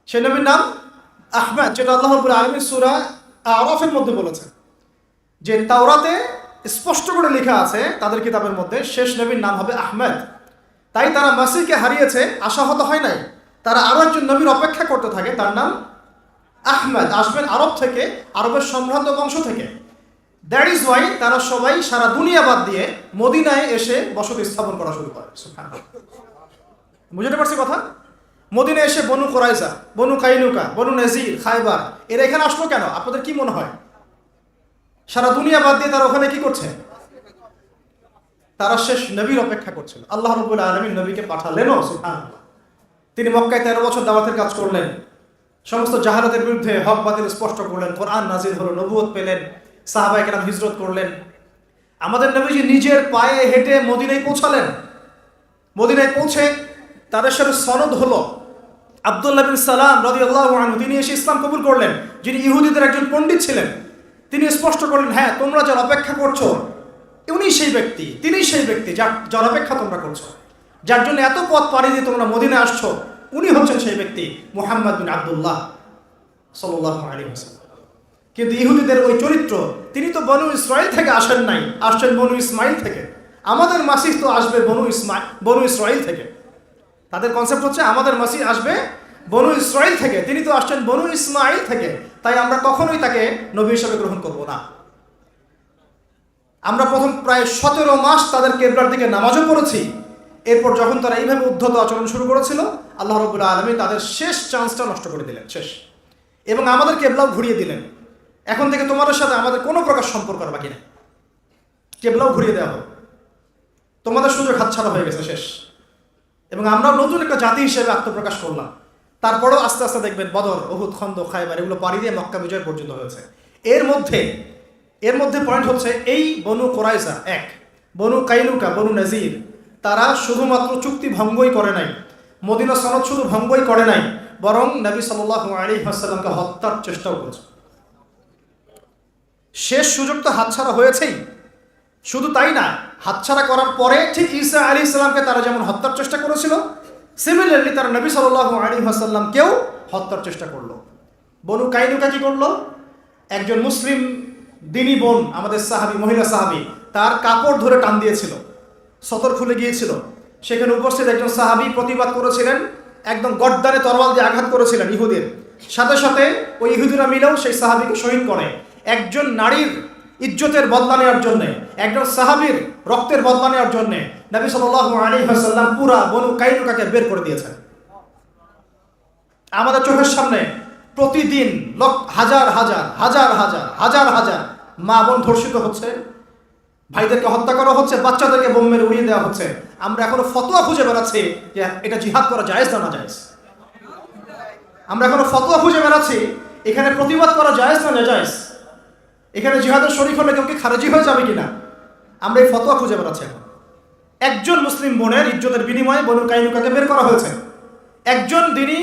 সেই নবীর নাম আহমেদ, যেটা আল্লাহ রাব্বুল আলামিন সূরা আরাফের মধ্যে বলেছেন যে তাওরাতে স্পষ্ট করে লেখা আছে তাদের কিতাবের মধ্যে শেষ নবীর নাম হবে আহমেদ। তাই তারা মাসিহকে হারিয়েছে, আশাহত হয় নাই, তারা আরো একজন নবীর অপেক্ষা করতে থাকে, তার নাম আহমেদ, আসবেন আরব থেকে, আরবের সম্ভ্রান্ত বংশ থেকে। দ্যাট ইজ ওয়াই তারা সবাই সারা দুনিয়া বাদ দিয়ে মদিনায় এসে বসতি স্থাপন করা শুরু করে। বুঝতে পারছি কথা? মদিনায় এসে বনু কুরাইজা, বনু কাইনুকা, বনু নাজির, খায়বার, এরা এখানে আসলো কেন? আপনাদের কি মনে হয়? সারা দুনিয়া বাদ দিয়ে তারা ওখানে কি করছে? তারা শেষ নবীর অপেক্ষা করছিল। আল্লাহ রাব্বুল আলামিন নবীকে পাঠালেনও, সুবহানাল্লাহ। তিনি মক্কায় 13 বছর দাওয়াতের কাজ করলেন, সমস্ত জাহালাতের বিরুদ্ধে হক বাতিল স্পষ্ট করলেন, কোরআন নাজিল হলো, নবুয়ত পেলেন, সাহাবায়ে কেরাম হিজরত করলেন। আমাদের নবীজি নিজের পায়ে হেঁটে মদিনায় পৌঁছালেন। মদিনায় পৌঁছে তাদের সাথে সনদ হলো। আব্দুল্লাহ বিন সালাম রাদিয়াল্লাহু আনহু তিনি এসে ইসলাম কবুল করলেন, যিনি ইহুদিদের একজন পণ্ডিত ছিলেন। তিনি স্পষ্ট করলেন, হ্যাঁ, তোমরা যার অপেক্ষা করছো উনি সেই ব্যক্তি, তিনি সেই ব্যক্তি যার অপেক্ষা তোমরা করছো, যার জন্য এত পথ পাড়ি দিয়ে তোমরা মদিনায় আসছো, উনি হচ্ছেন সেই ব্যক্তি, মুহাম্মদ বিন আব্দুল্লাহ সাল্লাল্লাহু আলাইহি ওয়াসাল্লাম। কিন্তু ইহুদিদের ওই চরিত্র, তিনি তো বনু ইসরাইল থেকে আসেন নাই, আসছেন বনু ইসমাইল থেকে। আমাদের মাসিহ তো আসবে বনু ইসরাইল থেকে। তাদের কনসেপ্ট হচ্ছে আমাদের মাসিহ আসবে বনু ইসরাইল থেকে, তিনি তো আসছেন বনু ইসমাইল থেকে, তাই আমরা কখনোই তাকে নবী হিসেবে গ্রহণ করব না। আমরা প্রথম প্রায় 17 মাস তাদের কিবলার দিকে নামাজও পড়েছি। এরপর যখন তারা এইভাবে উদ্ধত আচরণ শুরু করেছিল, আল্লাহ রাব্বুল আলামিন তাদের শেষ চান্সটা নষ্ট করে দিলেন, শেষ, এবং আমাদের কিবলাও ঘুরিয়ে দিলেন। এখন থেকে তোমাদের সাথে আমাদের কোনো প্রকার সম্পর্ক আর বাকি নেই, কিবলাও ঘুরিয়ে দেওয়া হবে, তোমাদের সুযোগ হাতছাড়া হয়ে গেছে, শেষ। এবং আমরা নতুন একটা জাতি হিসেবে আত্মপ্রকাশ করলাম। তারপরেও আস্তে আস্তে দেখবেন বদর, উহুদ, খন্দক, খায়বার এগুলো পাড়ি দিয়ে মক্কা বিজয় পর্যন্ত হয়েছে। এর মধ্যে পয়েন্ট হচ্ছে এই বনু কুরাইজা এক, বনু কাইনুকা, বনু নাজির, তারা শুধুমাত্র চুক্তি ভঙ্গই করে নাই, মদিনা সনদ শুধু ভঙ্গই করে নাই, বরং নবী সাল্লাল্লাহু আলাইহি ওয়াসাল্লামকে হত্যার চেষ্টাও করেছে। শেষ সুযোগ তো হাতছাড়া হয়েছেই, শুধু তাই না, হাতছাড়া করার পরে ঠিক ঈসা আলাইহিস সালামকে তারা যেমন হত্যার চেষ্টা করেছিল, সিমিলারলি তারা নবী সাল্লাল্লাহু আলাইহি ওয়াসাল্লামকেও হত্যার চেষ্টা করলো। বনু কাইনুকা কি করলো? একজন মুসলিম দিনী বোন, আমাদের সাহাবী, মহিলা সাহাবী, তার কাপড় ধরে টান দিয়েছিল, সতর খুলে গিয়েছিল। সেখানে উপস্থিত একজন সাহাবী প্রতিবাদ করেছিলেন, একদম গর্দানে তরোয়াল দিয়ে আঘাত করেছিলেন ইহুদির। সাথে সাথে ওই ইহুদিরা মিলেও সেই সাহাবীকে শহীদ করে। একজন নারীর ইজ্জতের বদলা নেওয়ার জন্য, একজন সাহাবীর রক্তের বদলা নেওয়ার জন্য নবী সাল্লাল্লাহু আলাইহি ওয়াসাল্লাম পুরা বনু কাইনুকাকে বের করে দিয়েছেন। আমাদের চোখের সামনে প্রতিদিন হাজার হাজার হাজার হাজার হাজার হাজার মা বোন ধর্ষিত হচ্ছে, ভাইদেরকে হত্যা করা হচ্ছে, বাচ্চাদেরকে বোম মেরে উড়িয়ে দেওয়া হচ্ছে। আমরা এখনো ফতোয়া খুঁজে বেড়াচ্ছি যে এটা জিহাদ করা জায়েজ না না জায়েজ। আমরা এখনো ফতোয়া খুঁজে বেড়াচ্ছি এখানে প্রতিবাদ করা জায়েজ না নাজায়েজ, এখানে জিহাদের শরীক হলে কেউ কি খারেজি হয়ে যাবে কিনা, আমরা এই ফতোয়া খুঁজে বেড়াচ্ছি। এখন একজন মুসলিম বোনের ইজ্জতের বিনিময়ে বনু কাইনুকাকে বের করা হয়েছে। একজন দিনী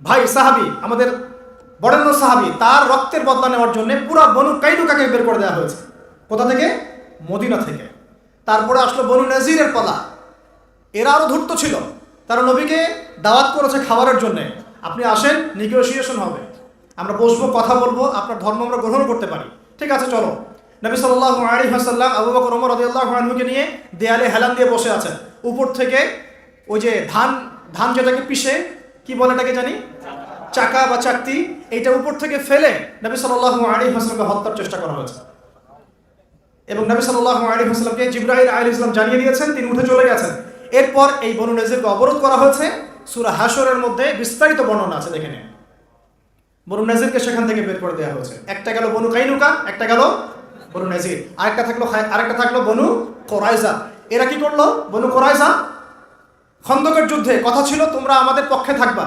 ভাই সাহাবী, আমাদের বরেণ্য সাহাবী, তার রক্তের বদলা নেওয়ার জন্য পুরা বনু কাইনুকাকে বের করে দেওয়া হয়েছে। কোথা থেকে? মদিনা থেকে। তারপরে আসলো বনু নাজিরের পালা। এরা আরো ধূর্ত ছিল, তারা নবীকে দাওয়াত করেছে খাবারের জন্য, আপনি আসেন, নেগোসিয়েশন হবে, আমরা বসবো, কথা বলবো, আপনার ধর্ম আমরা গ্রহণ করতে পারি, ঠিক আছে চলো। নবী সাল্লাল্লাহু আলাইহি ওয়াসাল্লাম আবু বকর, ওমর রাদিয়াল্লাহু আনহুকে নিয়ে দেয়ালে হেলান দিয়ে বসে আছেন। উপর থেকে ওই যে ধান যেটাকে পিষে কি বলে এটাকে জানি, চাকা বা চাকতি, এইটা উপর থেকে ফেলে নবী সাল্লাল্লাহু আলাইহি ওয়াসাল্লামকে হত্যার চেষ্টা করা হয়েছে। এবং নবী সাল্লাল্লাহু আলাইহি ওয়াসাল্লামকে জিবরাইল আলাইহিস সালাম জানিয়ে দিয়েছেন, তিনি উঠে চলে গেছেন। এরপর এই বনু নাজিরকে অবরোধ করা হয়েছে। সূরা হাশরের মধ্যে বিস্তারিত বর্ণনা আছে, দেখে নিন। বনু নাজিরকে সেখান থেকে বের করে দেওয়া হয়েছে। একটা গেল বনু কাইনুকা, একটা গেল বনু নাজির, আরেকটা থাকলো বনু কুরাইজা। এরা কি করলো? বনু কুরাইজা খন্দকের যুদ্ধে কথা ছিল তোমরা আমাদের পক্ষে থাকবা,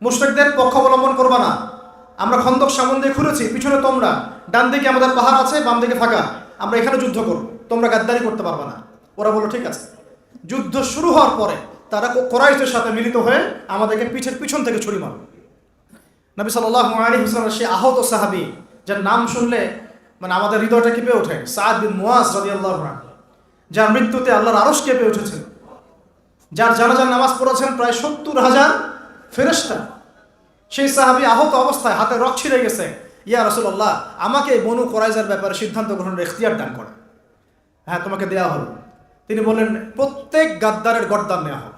মুশরিকদের পক্ষ অবলম্বন করবা না। আমরা খন্দক সামন দিয়ে ঘুরেছি, পিছনে তোমরা, ডান দিকে আমাদের পাহাড় আছে, বাম দিকে ফাঁকা, আমরা এখানে যুদ্ধ করব, তোমরা গাদ্দারি করতে পারবা না। ওরা বলল ঠিক আছে। যুদ্ধ শুরু হওয়ার পরে তারা কুরাইশদের সাথে মিলিত হয়ে আমাদেরকে পিছন থেকে ছুরি মারল। নবী সাল্লাল্লাহু আলাইহি ওয়াসাল্লাম সেই আহত সাহাবী, যার নাম শুনলে মানে আমাদের হৃদয়টা কেঁপে ওঠে, সাদ বিন মুআজ রাদিয়াল্লাহু আনহু, যার মৃত্যুতে আল্লাহর আরশ কেঁপে উঠেছিল, যার জানাজার নামাজ পড়েছেন প্রায় 70,000 ফেরেশতা, সেই সাহাবী আহত অবস্থায় হাতে রক ছিঁড়ে গেছে, ইয়া রাসূলুল্লাহ আমাকে এই বনু কুরাইজার ব্যাপারে সিদ্ধান্ত গ্রহণের ইখতিয়ার দান করেন। হ্যাঁ, তোমাকে দেয়া হলো। তিনি বললেন প্রত্যেক গাদ্দারের গর্দান নেওয়া হোক।